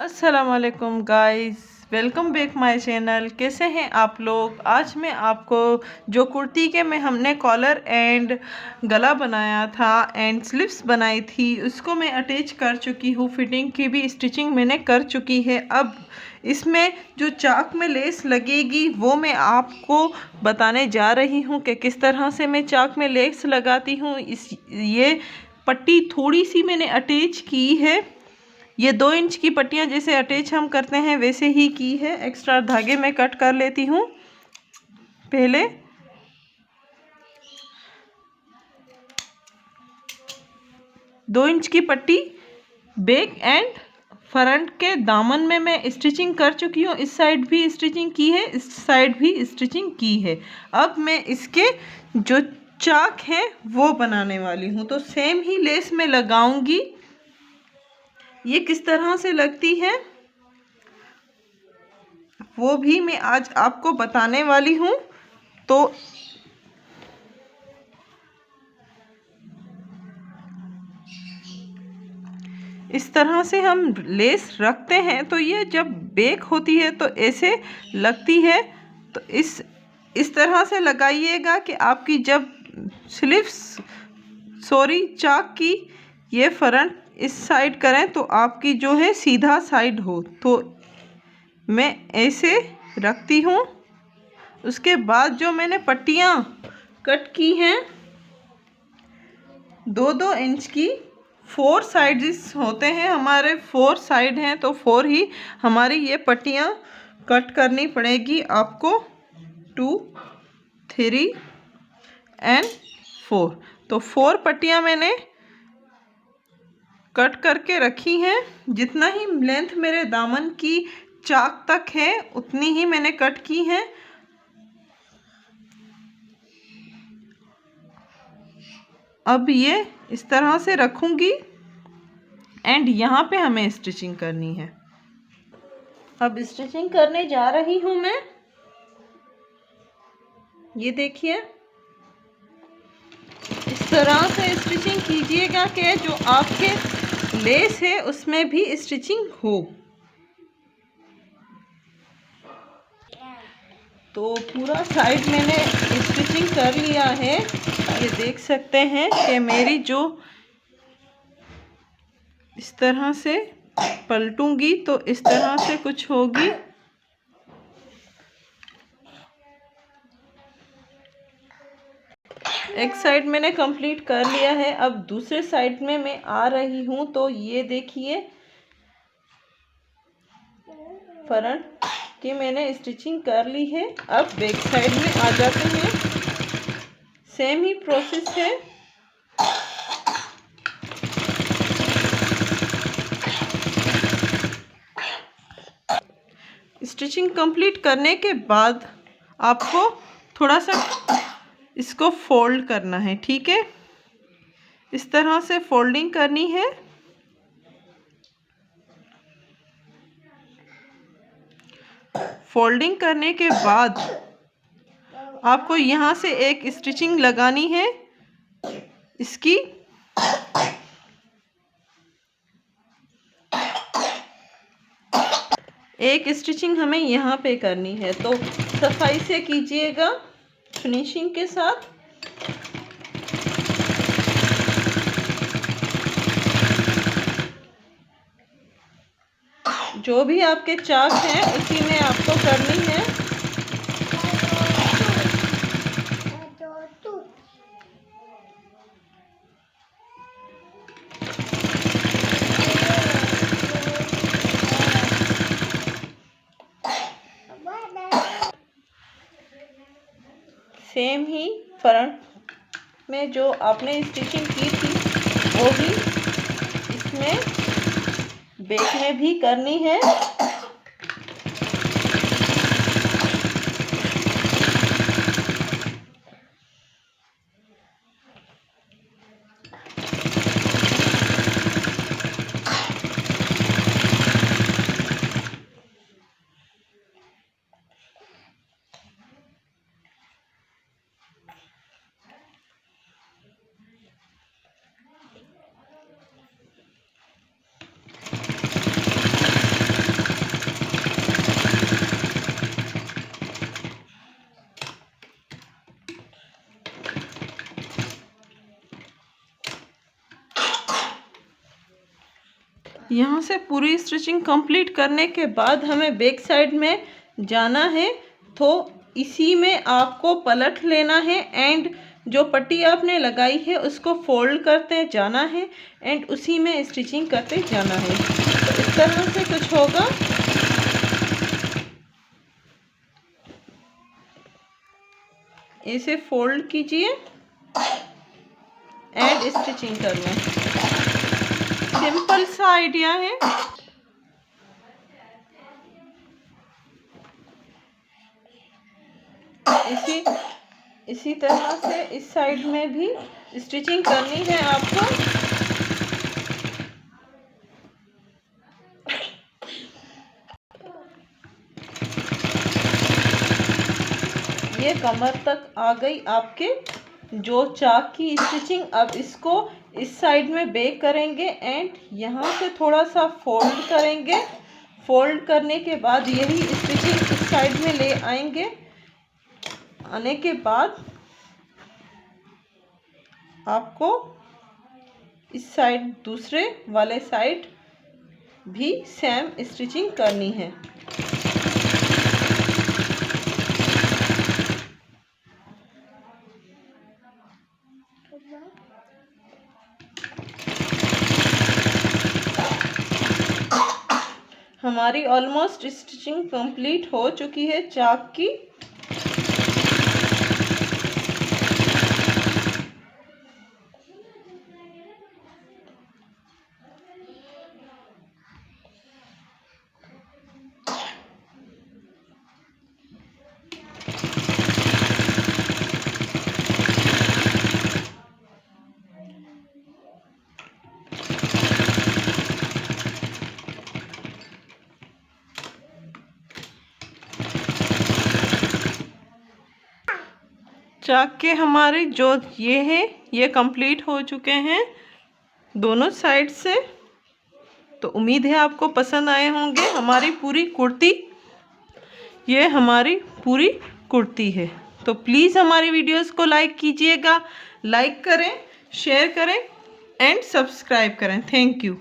अस्सलाम वालेकुम guys, welcome back my channel. कैसे हैं आप लोग। आज मैं आपको जो कुर्ती के में हमने कॉलर एंड गला बनाया था एंड स्लीव्स बनाई थी उसको मैं अटैच कर चुकी हूँ। फिटिंग की भी स्टिचिंग मैंने कर चुकी है। अब इसमें जो चाक में लेस लगेगी वो मैं आपको बताने जा रही हूँ कि किस तरह से मैं चाक में लेस लगाती हूँ। ये पट्टी थोड़ी सी मैंने अटैच की है। ये 2 इंच की पट्टियाँ जैसे अटैच हम करते हैं वैसे ही की है। एक्स्ट्रा धागे में कट कर लेती हूँ। पहले 2 इंच की पट्टी बैक एंड फ्रंट के दामन में मैं स्टिचिंग कर चुकी हूँ। इस साइड भी स्टिचिंग की है, इस साइड भी स्टिचिंग की है। अब मैं इसके जो चाक है वो बनाने वाली हूँ। तो सेम ही लेस में लगाऊंगी। ये किस तरह से लगती है वो भी मैं आज आपको बताने वाली हूँ। तो इस तरह से हम लेस रखते हैं तो ये जब बेक होती है तो ऐसे लगती है। तो इस तरह से लगाइएगा कि आपकी जब स्लीव्स चाक की ये फ्रंट इस साइड करें तो आपकी जो है सीधा साइड हो। तो मैं ऐसे रखती हूँ। उसके बाद जो मैंने पट्टियाँ कट की हैं 2-2 इंच की, 4 साइड्स होते हैं हमारे, 4 साइड हैं तो 4 ही हमारी ये पट्टियाँ कट करनी पड़ेगी आपको। 2, 3 एंड 4। तो 4 पट्टियाँ मैंने कट करके रखी हैं। जितना ही लेंथ मेरे दामन की चाक तक है उतनी ही मैंने कट की है। अब ये इस तरह से रखूँगी एंड यहाँ पे हमें स्टिचिंग करनी है। अब स्टिचिंग करने जा रही हूँ मैं। ये देखिए इस तरह से स्टिचिंग कीजिएगा कि जो आपके लेस है उसमें भी स्टिचिंग हो। तो पूरा साइड मैंने स्टिचिंग कर लिया है। ये देख सकते हैं कि मेरी जो इस तरह से पलटूंगी तो इस तरह से कुछ होगी। एक साइड मैंने कंप्लीट कर लिया है। अब दूसरे साइड में मैं आ रही हूँ। तो ये देखिए फ्रंट की मैंने स्टिचिंग कर ली है। अब बैक साइड में आ जाते हैं। सेम ही प्रोसेस है। स्टिचिंग कंप्लीट करने के बाद आपको थोड़ा सा इसको फोल्ड करना है, ठीक है। इस तरह से फोल्डिंग करनी है। फोल्डिंग करने के बाद आपको यहाँ से एक स्टिचिंग लगानी है। इसकी एक स्टिचिंग हमें यहाँ पे करनी है। तो सफाई से कीजिएगा फिनिशिंग के साथ। जो भी आपके चाक हैं उसी में आपको करनी है। सेम ही फ्रंट में जो आपने स्टिचिंग की थी वो भी इसमें बैक में भी करनी है। यहाँ से पूरी स्टिचिंग कंप्लीट करने के बाद हमें बैक साइड में जाना है, तो इसी में आपको पलट लेना है एंड जो पट्टी आपने लगाई है उसको फोल्ड करते जाना है एंड उसी में स्टिचिंग करते जाना है। तो इस तरह से कुछ होगा। इसे फोल्ड कीजिए एंड स्टिचिंग कर लें। सिंपल सा आइडिया है। इसी तरह से इस साइड में भी स्टिचिंग करनी है आपको। ये कमर तक आ गई आपके जो चाक की स्टिचिंग। अब इसको इस साइड में बैक करेंगे एंड यहाँ से थोड़ा सा फोल्ड करेंगे। फोल्ड करने के बाद यही स्टिचिंग इस साइड में ले आएंगे। आने के बाद आपको इस साइड दूसरे वाले साइड भी सेम स्टिचिंग करनी है। हमारी ऑलमोस्ट स्टिचिंग कंप्लीट हो चुकी है चाक की। चाक के हमारे जो ये है ये कंप्लीट हो चुके हैं दोनों साइड से। तो उम्मीद है आपको पसंद आए होंगे हमारी पूरी कुर्ती। ये हमारी पूरी कुर्ती है। तो प्लीज़ हमारी वीडियोस को लाइक कीजिएगा, लाइक करें, शेयर करें एंड सब्सक्राइब करें। Thank you.